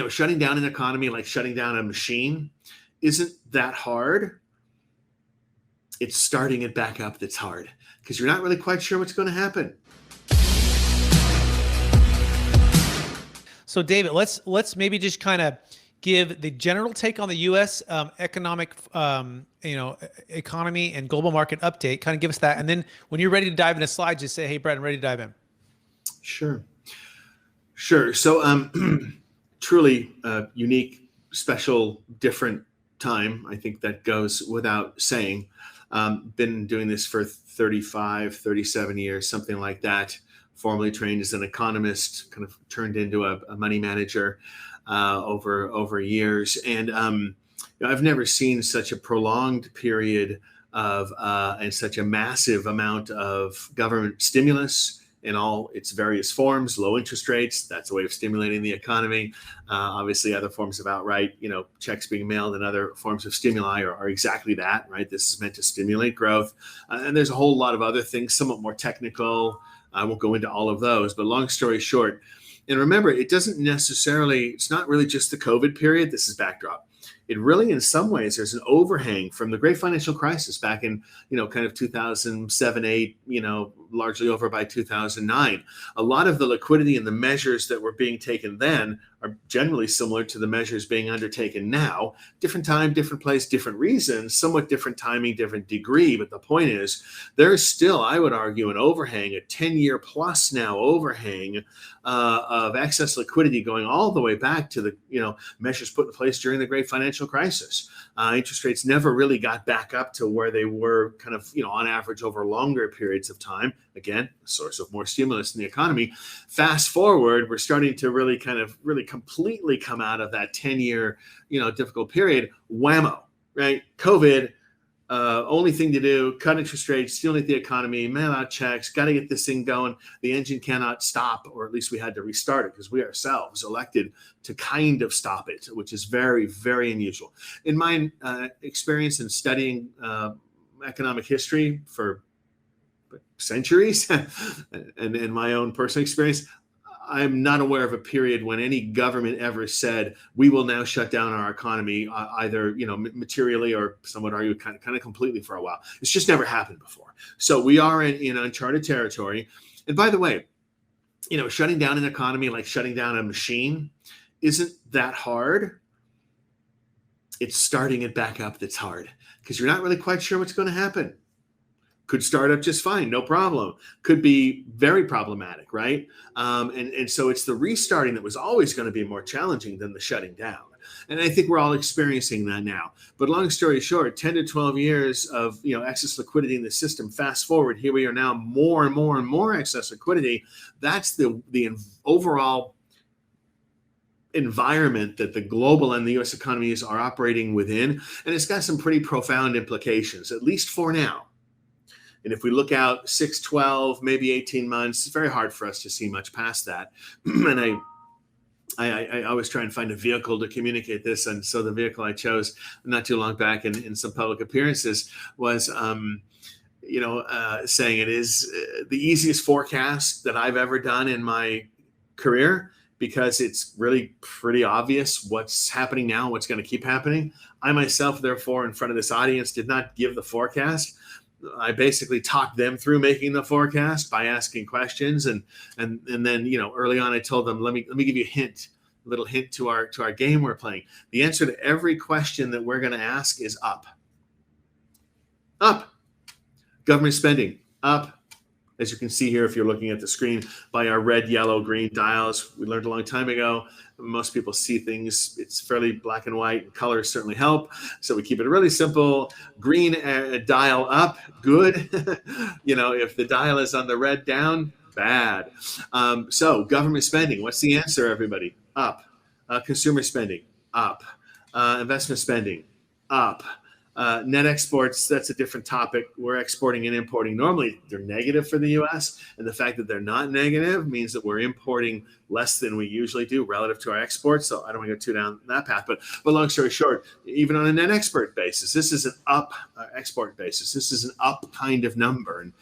shutting down an economy like shutting down a machine isn't that hard. It's starting it back up that's hard, because you're not really quite sure what's going to happen. So David, let's maybe just kind of give the general take on the U.S. Economic, economy and global market update. Kind of give us that, and then when you're ready to dive into slides, just say, "Hey, Brett, I'm ready to dive in." Sure. So, truly unique, special, different time. I think that goes without saying. Been doing this for 35, 37 years, something like that. Formerly trained as an economist, kind of turned into a money manager over years. And I've never seen such a prolonged period of and such a massive amount of government stimulus in all its various forms. Low interest rates, that's a way of stimulating the economy. Obviously, other forms of outright, checks being mailed and other forms of stimuli are exactly that, right? This is meant to stimulate growth. And there's a whole lot of other things, somewhat more technical. I won't go into all of those, but long story short, and remember, it's not really just the COVID period. This is backdrop. It really, in some ways, there's an overhang from the great financial crisis back in, kind of 2007, 8, largely over by 2009. A lot of the liquidity and the measures that were being taken then are generally similar to the measures being undertaken now. Different time, different place, different reasons, somewhat different timing, different degree. But the point is, there's still, I would argue, an overhang, a 10-year plus now overhang of excess liquidity going all the way back to the, measures put in place during the great financial crisis. Interest rates never really got back up to where they were kind of, on average over longer periods of time. Again, a source of more stimulus in the economy. Fast forward, we're starting to really completely come out of that 10-year, difficult period. Whammo, right? COVID, only thing to do, cut interest rates, stimulate the economy, mail out checks, got to get this thing going. The engine cannot stop, or at least we had to restart it because we ourselves elected to kind of stop it, which is very, very unusual. In my experience in studying economic history for centuries and in my own personal experience, I'm not aware of a period when any government ever said, we will now shut down our economy, either, materially or some would argue kind of completely for a while. It's just never happened before. So we are in uncharted territory. And by the way, shutting down an economy like shutting down a machine isn't that hard. It's starting it back up that's hard, because you're not really quite sure what's going to happen. Could start up just fine, no problem. Could be very problematic, right? And so it's the restarting that was always going to be more challenging than the shutting down. And I think we're all experiencing that now. But long story short, 10 to 12 years of excess liquidity in the system. Fast forward, here we are now, more and more and more excess liquidity. That's the overall environment that the global and the U.S. economies are operating within. And it's got some pretty profound implications, at least for now. And if we look out 6, 12, maybe 18 months, it's very hard for us to see much past that. And I always try and find a vehicle to communicate this. And so the vehicle I chose not too long back in some public appearances was, saying it is the easiest forecast that I've ever done in my career, because it's really pretty obvious what's happening now, what's going to keep happening. I myself, therefore, in front of this audience, did not give the forecast. I basically talked them through making the forecast by asking questions, and then early on I told them, let me give you a little hint to our game we're playing. The answer to every question that we're going to ask is up. Government spending up. As you can see here, if you're looking at the screen, by our red, yellow, green dials. We learned a long time ago, most people see things, it's fairly black and white. Colors certainly help. So we keep it really simple. Green dial up, good. If the dial is on the red down, bad. So government spending, what's the answer, everybody? Up. Consumer spending, up. Investment spending, up. Net exports, that's a different topic. We're exporting and importing. Normally, they're negative for the U.S., and the fact that they're not negative means that we're importing less than we usually do relative to our exports. So I don't want to go too down that path. But long story short, even on a net export basis, this is an up export basis. This is an up kind of number. And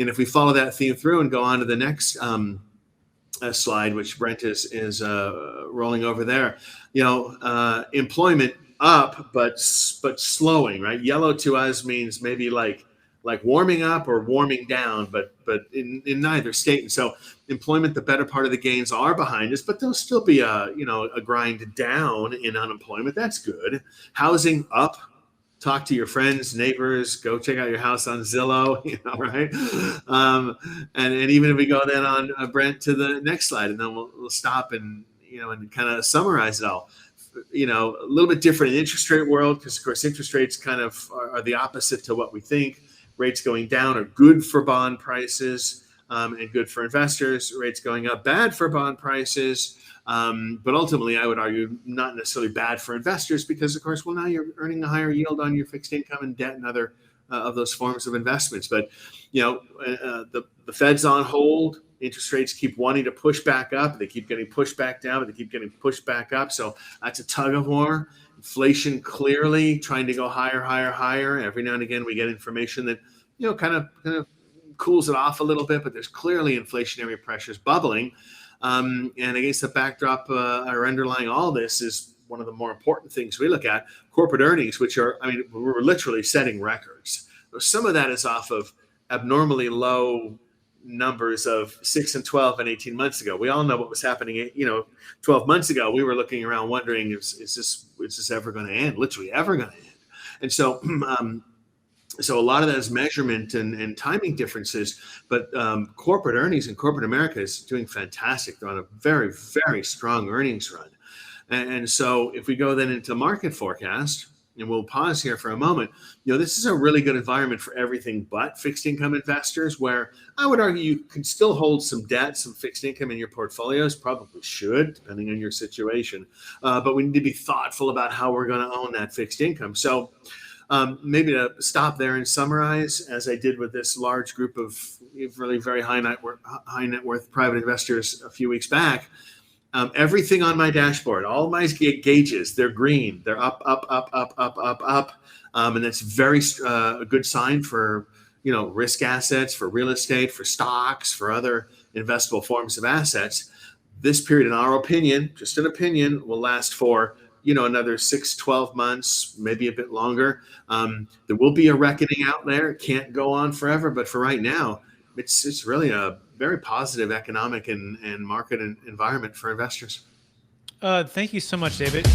if we follow that theme through and go on to the next slide, which Brent is rolling over there. Employment up, but slowing, right? Yellow to us means maybe like warming up or warming down, but in neither state. And so employment, the better part of the gains are behind us, but there'll still be a grind down in unemployment. That's good. Housing up. Talk to your friends, neighbors, go check out your house on Zillow, right? And even if we go then on Brent to the next slide, and then we'll stop and kind of summarize it all. A little bit different in the interest rate world, because of course interest rates kind of are the opposite to what we think. Rates going down are good for bond prices and good for investors. Rates going up, bad for bond prices. But ultimately, I would argue not necessarily bad for investors, because, of course, now you're earning a higher yield on your fixed income and debt and other of those forms of investments. But, the Fed's on hold. Interest rates keep wanting to push back up. They keep getting pushed back down, but they keep getting pushed back up. So that's a tug of war. Inflation clearly trying to go higher, higher, higher. Every now and again, we get information that, kind of cools it off a little bit, but there's clearly inflationary pressures bubbling. And against the backdrop or underlying all this is one of the more important things we look at, corporate earnings, which are, we're literally setting records. Some of that is off of abnormally low numbers of 6 and 12 and 18 months ago. We all know what was happening, 12 months ago. We were looking around wondering, is this ever going to end? Literally ever going to end. And so, so a lot of that is measurement and timing differences, but corporate earnings in corporate America is doing fantastic. They're on a very, very strong earnings run. And so if we go then into market forecast, and we'll pause here for a moment, this is a really good environment for everything but fixed income investors, where I would argue you can still hold some debt, some fixed income in your portfolios, probably should, depending on your situation. But we need to be thoughtful about how we're going to own that fixed income. So maybe to stop there and summarize, as I did with this large group of really very high net worth private investors a few weeks back, everything on my dashboard, all my gauges, they're green. They're up, up, up, up, up, up, up. And that's very a good sign for, risk assets, for real estate, for stocks, for other investable forms of assets. This period, in our opinion, just an opinion, will last for another 6, 12 months, maybe a bit longer. There will be a reckoning out there. It can't go on forever, but for right now, it's really a very positive economic and market environment for investors. Thank you so much, David.